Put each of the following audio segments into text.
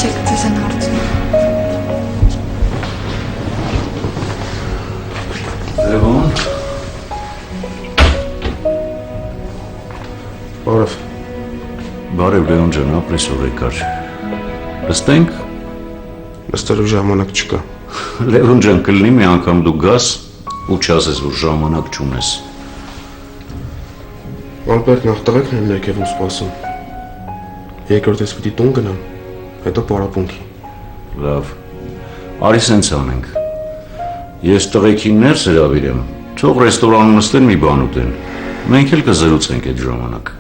Կացեք ձեզ են հարցնում։ Լևոն։ Բարև։ Բարև Լևոն ջան, ապրեսով եկար։ Լստենք։ Լստելու ժամանակ չկա։ Լևոն ջան, կլինի մի անգամ դու գաս ու չասես, որ ժամանակ չունես։ Ալբերտ նախ տղեկն են ներքևում սպասում։ Երկրորդ ես պիտի տուն գնամ, հետո պարապունքի։ Լավ, արի սենց անենք։ Ես տղեկին ներս հրավիրեմ, թող ռեստորանում նստեն մի բան ուտեն։ Մենք էլ կզրուցենք այդ ժամանակ։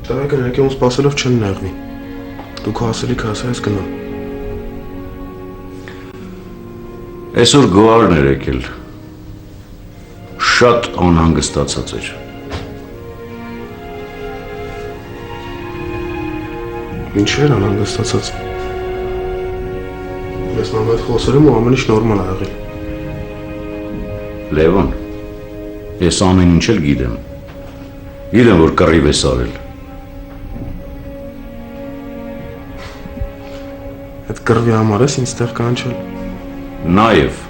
Տղեկը ներքևում սպասելով չեն նեղվի։ Դու քո ասելիքը ասա ես գնամ։ Այսօր գոհարն էր եկել։ Շատ անհանգստացած էր։ Ինչեր անհանգստացած։ Ես մամա հետ խոսել եմ ու ամեն ինչ նորմալ ա եղել։ Լևոն, ես ամեն ինչ էլ գիտեմ։ Գիտեմ, որ կռիվ ես արել։ Այդ կռվի համար ես ինձ տեղ կանչել։ Նաև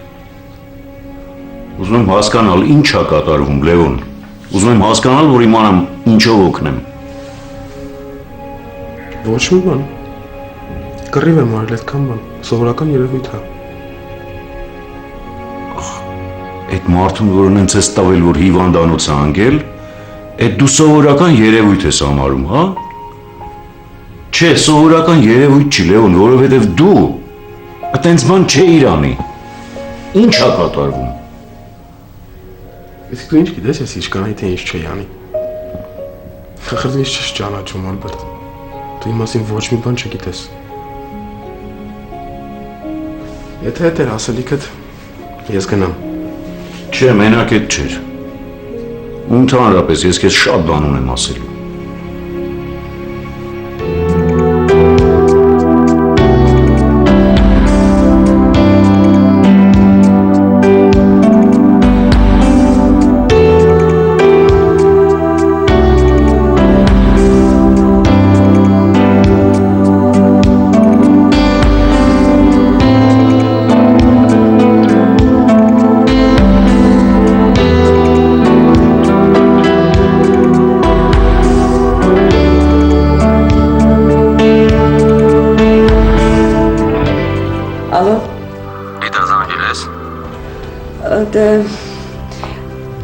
ուզում եմ հասկանալ ինչ է կատարվում, Լևոն։ Ուզում եմ հասկանալ, որ իմանամ ինչով օգնեմ։ Ոչ մի բան։ Կռիվ եմ արել այդքան բան, սովորական երևույթ է։ Այդ մարդուն, որը նենց ես տավել, որ հիվանդանոց է անգել, այդ դու սովորական երևույթ ես համարում, հա։ Չէ, սովորական երևույթ չի, Լևոն, որովհետև դու այտենց բան չէիր անի։ Ինչ է կատարվում։ Իսկ դու ինչ գիտես ես ինչ կանայի, թե ինչ չի անի։ Խախր դու ինչ չես ճանաչում, Ալբերտ։ Դու իմ մասին ոչ մի բան չգիտես։ Եթե հետ էր ասելիքդ, ես գնամ։ Չէ, մենակ էդ չէր։ Ընդհանրապես ես քեզ շատ բան ունեմ ասելու։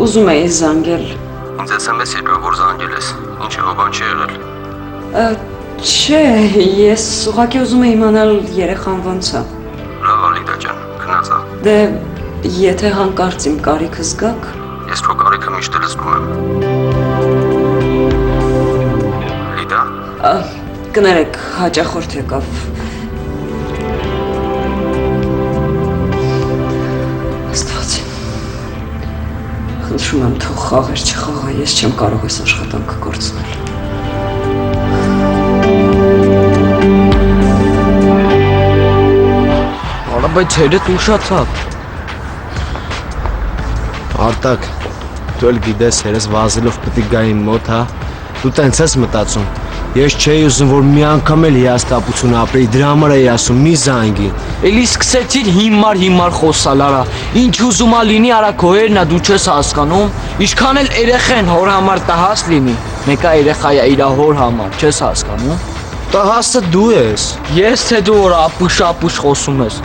Ուզում էի զանգել։ Ինձ SMS եկավ, որ զանգել ես, ինչ բան չի եղել։ Չէ, ես ուղղակի ուզում էի իմանալ երեխան ոնց է։ Լավ, Լիդա ջան, գնաց է։ Դե, եթե հանկարծ իմ կարիքը զգաք։ Ես քո կարիքը միշտ էլ զգում եմ։ Լիդա։ Կներեք, հաճախորդ եկավ։ Խնդրում եմ թող խաղեր չխաղա, ես չեմ կարող այս աշխատանքը կորցնել։ Արա, բայց հերդ ուշացավ։ Արտակ, դու էլ գիտես հերս վազելով պտի գա իմ մոտ, հա։ Դու տենց ես մտածում։ Ես չէի ուզում, որ մի անգամ էլ հիասթափություն ապրեի, դրա համար էի ասում, մի զանգի։ Էլի սկսեցիր հիմար խոսալ, արա։ Ինչ ուզում ա լինի, արա քո հերն ա, դու չես հասկանում։ Ինչքան էլ երեխեն հոր համար տահաս լինի, մեկը երեխա է իր հոր համար, չես հասկանում։ Տահասը դու ես։ Ես թե դու որ ապուշ խոսում ես։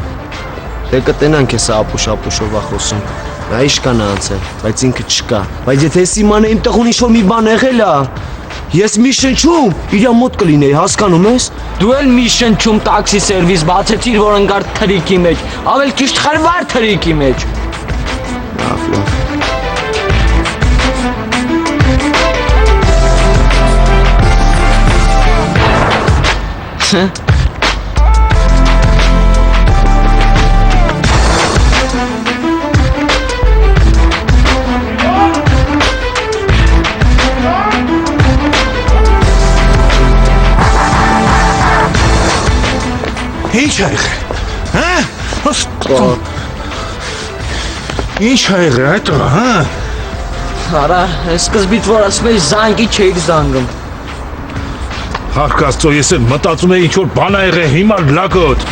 Դե կտենանք ես ապուշ-ապուշով ա խոսում։ Նա ինչ կան անցել, բայց ինքը չկա։ Բայց եթե ես իմանեի իմ տղուն ինչ-որ մի բան եղել ա, ես մի շնչում իրա մոտ կլինեի, հասկանում ես։ Դու էլ մի շնչում տաքսի սերվիս բացեցիր, որ ընկար թրիկի մեջ, ավել ճիշտ խրվար թրիկի մեջ։ Լավ։ Ինչ ա եղել, հա? Ինչ ա եղել այդ տղա, հա? Արա, սկզբից որ ասում էի զանգի չէիր զանգում։ Փառք Աստծո, ես էլ մտածում էի ինչ որ բան ա եղել, հիմա լակոտ։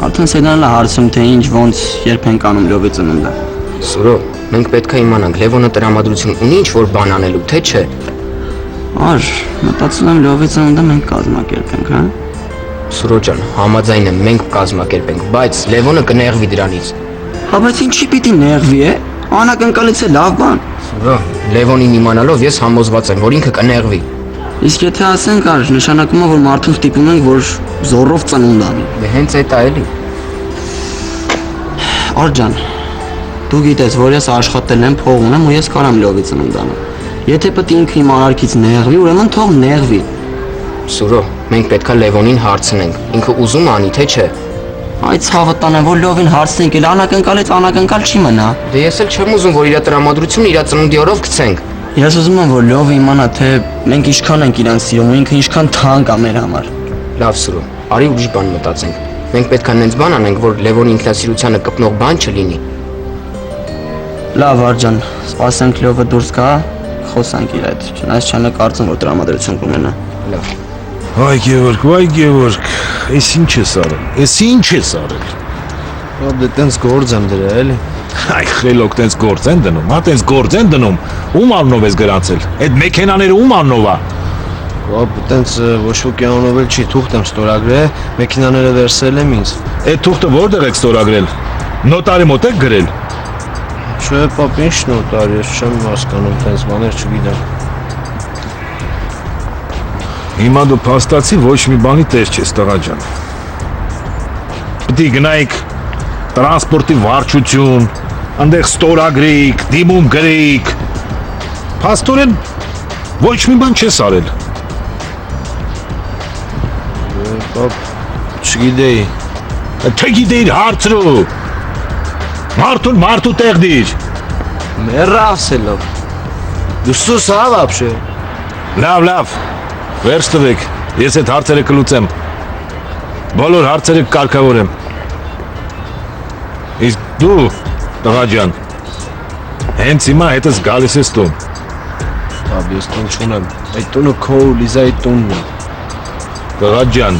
Արդեն Սեդանելը հարցում թե ինչ ոնց երբ ենք անում լովի ծնունդը։ Սուրո, մենք պետք է իմանանք Լևոնը տրամադրություն ունի ինչ որ բան անելու, թե չէ։ Ար, մտածում եմ լովի ծնունդը մենք կազմակերպենք, հա։ Սուրո ջան, համաձայն եմ, մենք կազմակերպենք, բայց Լևոնը կնեղվի դրանից։ Հա բայց ինչի պիտի նեղվի է։ Անակնկալից է լավ բան։ Սուրո, Լևոնին իմանալով ես համոզված եմ, որ ինքը կնեղվի։ Իսկ եթե ասենք ար, նշանակում է որ մարդուն ստիպում ենք որ զորով ծնունդ անի։ Դե հենց այդ է էլի։ Ար ջան, դու գիտես որ ես աշխատել եմ, փող ունեմ ու ես կարամ լովի ծնունդ անեմ։ Եթե պետք ինքը իմ արարքից նեղվի, ուրեմն թող նեղվի։ Սուրո, մենք պետքա Լևոնին հարցնենք, ինքը ուզում է անի, թե չէ։ Այդ ցավը տանեմ որ լովին հարցնենք, էլ անակնկալից անակնկալ չի մնա։ Դե ես էլ չեմ ուզում, որ իր տրամադրությունը իր ծնունդի օրով գցենք։ Ես ուզում եմ որ լովը իմանա թե մենք ինչքան ենք իրան սիրում ու ինքը ինչքան թանկ է մեր համար։ Լավ Սուրո, արի ուրիշ բան մտածենք։ Մենք պետքա նենց բան անենք, որ Լևոնի ինքնասիրությանը կպնող բան չլինի։ Լավ ար ջան, սպասենք լովը դուրս գա, խոսանք իր հետ։ Չնայած չեմ կարծում որ տրամադրություն կունենա։ Լավ։ Վայ Գևորգ, ես ինչ ես արել, ես ինչ ես արել։ Հա դե տենց գործ եմ դրել, էլի։ Այ խելոք տենց գործ են դնում, հա տենց գործ են դնում, ում անունով ես գրանցել, այդ մեքենաները ում անունով ա։ Հա տենց ոչ ոքի անունով էլ չի, թուղթ եմ ստորագրել, մեքենաները վերցրել եմ ինձ։ Այդ թուղթը որտեղ եք ստորագրել։ Նոտարի մոտ եք գրել։ Չէ, պապ, ինչ նոտար, ես չեմ հասկանում, տենց բաներ չգիտեմ։ Հիմա դու փաստացի ոչ մի բանի տես չես տղա ջան։ Պիտի գնայիք տրանսպորտի վարչություն, այնտեղ ստորագրեիք, դիմում գրեիք։ Փաստորեն ոչ մի բան չես արել։ Պապ, չգիտեի։ Թե գիտեիր հարցրու։ Մարդու տեղ դիր։ Մեռա ասելով։ Դու սուս հա вообще։ Լավ, վերջ տվեք, ես այդ հարցերը կլուծեմ։ Բոլոր հարցերը կարգավորեմ։ Իսկ դու, տղա ջան, հենց հիմա հետս գալիս ես տուն։ Պապ, ես տուն չունեմ, այդ տունը քո ու Լիզայի տունն է։ Տղա ջան,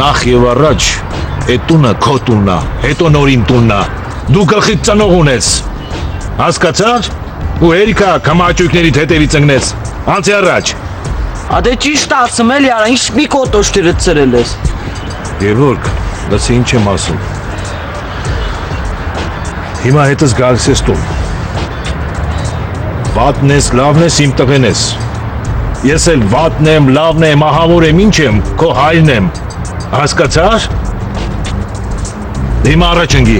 նախ եւ առաջ այդ տունը քո տունն է, հետո նորին տունն է։ Դու գլխիդ ծնող ունես։ Հասկացար։ Ու հերիքա կամաճույքներիդ հետևից ընկնես։ Անցի առաջ։ Ադե ճիշտ ասում էլի արա, ինչ մի կոտոշտիրը ծրել ես։ Գևորգ, լսի ինչ եմ ասում։ Հիմա հետս գալիս ես տուն։ Վատն ես, լավն ես, իմ տղեն ես։ Ես էլ վատն եմ, լավն եմ, ահավոր եմ, ինչ եմ, քո հայրն եմ։ Հասկացար։ Հիմա առաջ ընկի։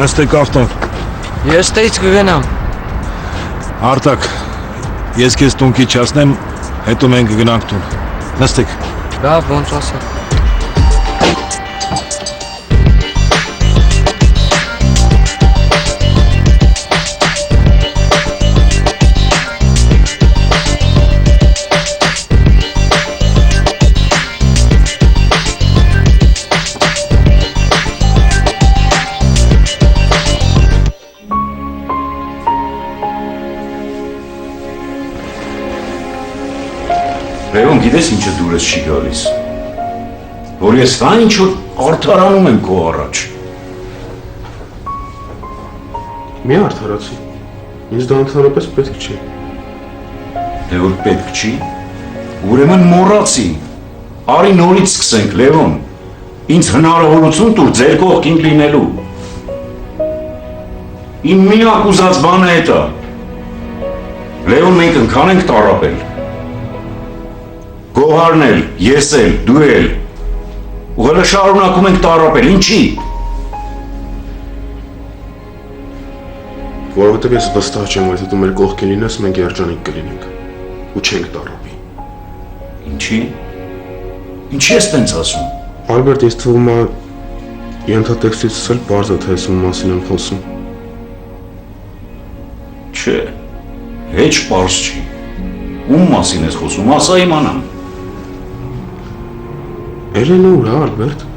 Նստեք ավտոն։ Ես տեից կգնամ։ Արտակ, ես քեզ տուն քիչացնեմ, հետո մենք կգնանք տուն։ Նստեք։ Լավ, ոնց ասա։ Լևոն, գիտես ինչը դուրս չի գալիս։ Որ ես դա ինչ որ արդարանում եմ քո առաջ։ Մի արդարացի։ Ինձ դա ընդհանրապես պետք չի։ Դե որ պետք չի, ուրեմն մոռացի։ Արի նորից սկսենք, Լևոն։ Ինձ հնարավորություն տուր ձեր կողքին լինելու։ Իմ միակ ուզած բանը էդ է։ Լեոն, մենք ընկան ենք տարապել։ Գոհարն էլ, ես էլ, դու էլ։ Ու հələ շարունակում ենք տարապել, ինչի։ Որովհետև ես վստահ չեմ, որ դու մեր կողքին լինես, մենք երջանիկ կլինենք ու չենք տարապի։ Ինչի։ Ինչի ես տենց ասում։ Ալբերտ, ես թվում է ենթատեքստից էլ բարձ է, թե ես ում մասին եմ խոսում։ Չէ, հեչ պարզ չի։ Ում մասին ես խոսում, ասա իմանամ։ Էլենը ուր է, Ալբերտ։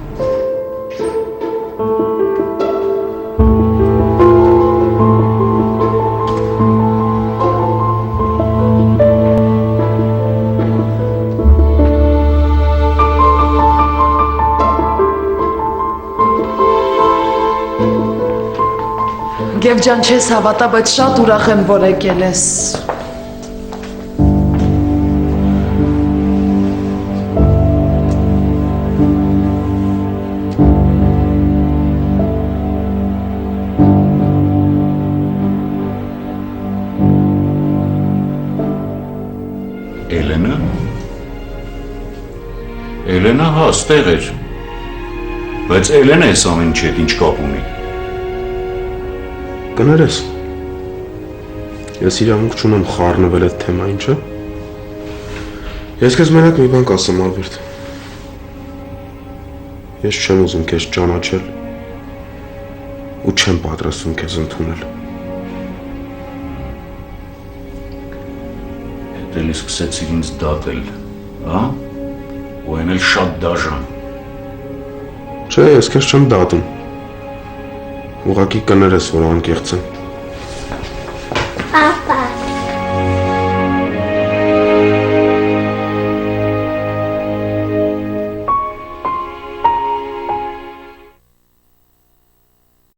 Գև ջան, չես հավատա, բայց շատ ուրախ եմ, որ եկել ես։ Էլենը։ Էլենը հա, ստեղ էր։ Բայց Էլենը էս ամեն ինչի հետ ինչ կապ ունի։ Կներես։ Ես իրավունք չունեմ խառնվել այդ թեմային, չէ՞։ Ես քեզ մենակ մի բան կասեմ, Ալբերտ։ Ես չեմ ուզում քեզ ճանաչել ու չեմ պատրաստվում քեզ ընդունել։ Հետ էլի սկսեցիր ինձ դատել, հա? Ու այն էլ շատ դաժան։ Չէ, ես քեզ չեմ դատում։ Ուղղակի կներես, որ անկեղծ եմ։ Պապա,